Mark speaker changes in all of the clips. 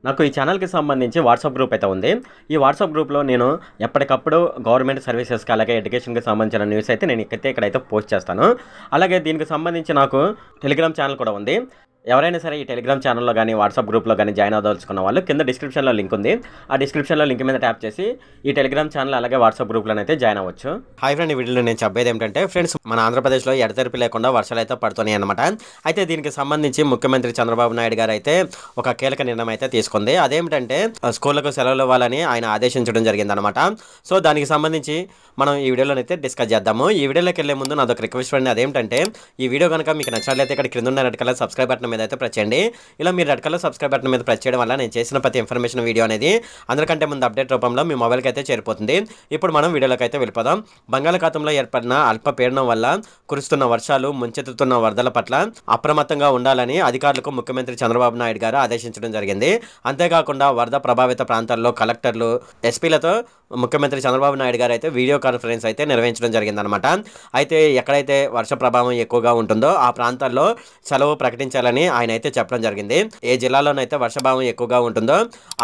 Speaker 1: నాకు ఈ ఛానల్‌కి సంబంధించి వాట్సాప్ గ్రూప్ అయితే ఉంది. ఈ వాట్సాప్ గ్రూప్‌లో నేను ఎప్పటికప్పుడు గవర్నమెంట్ సర్వీసెస్‌కి అలాగే ఎడ్యుకేషన్‌కి సంబంధించిన న్యూస్ అయితే నేను ఇక్కడైతే పోస్ట్ చేస్తాను. అలాగే దీనికి సంబంధించి నాకు టెలిగ్రామ్ ఛానల్ కూడా ఉంది. ఎవరైనా సరే ఈ టెలిగ్రామ్ ఛానల్‌లో గాని, వాట్సాప్ గ్రూప్‌లో గాని జాయిన్ అవ్వదలుచుకున్న వాళ్ళు కింద డిస్క్రిప్షన్‌లో లింక్ ఉంది. ఆ డిస్క్రిప్షన్‌లో లింక్ మీద ట్యాప్ చేసి ఈ టెలిగ్రామ్ ఛానల్ అలాగే వాట్సాప్ గ్రూప్‌లోనైతే జాయిన్ అవ్వచ్చు. హాయ్ ఫ్రెండ్, ఈ వీడియోలో నేను చెప్పేది ఏంటంటే ఫ్రెండ్స్, మన ఆంధ్రప్రదేశ్‌లో ఎడతెరిపి లేకుండా వర్షాలైతే పడుతున్నాయన్నమాట. అయితే దీనికి సంబంధించి ముఖ్యమంత్రి చంద్రబాబు నాయుడు గారు అయితే ఒక కీలక నిర్ణయం అయితే తీసుకుంది. అదేమిటంటే స్కూళ్ళకు సెలవులు ఇవ్వాలని ఆయన ఆదేశించడం జరిగిందనమాట. సో దానికి సంబంధించి మనం ఈ వీడియోలోనైతే డిస్కస్ చేద్దాము. ఈ వీడియోలోకి వెళ్ళే ముందు నాదొక రిక్వెస్ట్ ఫ్రెండ్, అదేంటంటే ఈ వీడియో కనుక మీకు నచ్చినట్లయితే ఇక్కడ కింద ఉన్న రెడ్ కలర్ సబ్స్క్రైబ్ బటన్ మీద అయితే ప్రెస్ చేయండి. ఇలా మీరు రెడ్ కలర్ సబ్స్క్రైబ్ బటన్ మీద ప్రెస్ చేయడం వల్ల నేను చేసిన ప్రతి ఇన్ఫర్మేషన్ వీడియో అనేది అందరికంటే ముందు అప్డేట్ రూపంలో మీ మొబైల్కి అయితే చేరిపోతుంది. ఇప్పుడు మనం వీడియోలోకి అయితే వెళ్ళిపోదాం. బంగాళాఖాతంలో ఏర్పడిన అల్పపీడనం వల్ల కురుస్తున్న వర్షాలు, ముంచెత్తుతున్న వరదల పట్ల అప్రమత్తంగా ఉండాలని అధికారులకు ముఖ్యమంత్రి చంద్రబాబు నాయుడు గారు ఆదేశించడం జరిగింది. అంతేకాకుండా వరద ప్రభావిత ప్రాంతాల్లో కలెక్టర్లు, ఎస్పీలతో ముఖ్యమంత్రి చంద్రబాబు నాయుడు గారు అయితే వీడియో కాన్ఫరెన్స్ అయితే నిర్వహించడం జరిగిందనమాట. అయితే ఎక్కడైతే వర్ష ప్రభావం ఎక్కువగా ఉంటుందో ఆ ప్రాంతాల్లో సెలవు ప్రకటించాలని ఆయన అయితే చెప్పడం జరిగింది. ఏ జిల్లాలోనైతే వర్షభావం ఎక్కువగా ఉంటుందో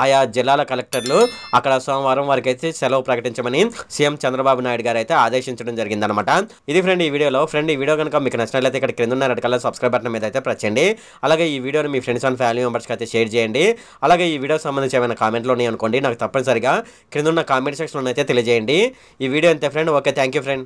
Speaker 1: ఆయా జిల్లాల కలెక్టర్లు అక్కడ సోమవారం వరకు అయితే సెలవు ప్రకటించమని సీఎం చంద్రబాబు నాయుడు గారు అయితే ఆదేశించడం జరిగిందనమాట. ఇది ఫ్రెండ్ ఈ వీడియోలో. ఫ్రెండ్ ఈ వీడియో కనుక మీకు నచ్చినట్లయితే ఇక్కడ క్రింద ఉన్న రెడ్ కలర్ సబ్స్క్రైబ్ బటన్ మీద అయితే ప్రెస్ చేయండి. అలాగే ఈ వీడియోని మీ ఫ్రెండ్స్ అండ్ ఫ్యామిలీ మెంబర్స్కి అయితే షేర్ చేయండి. అలాగే ఈ వీడియోకి సంబంధించి ఏమైనా కామెంట్లు ఉన్నాయి అనుకోండి, నాకు తప్పనిసరిగా క్రింద ఉన్న కామెంట్ సెక్షన్లో అయితే తెలియజేయండి. ఈ వీడియో అంతే friend. Okay, thank you friend.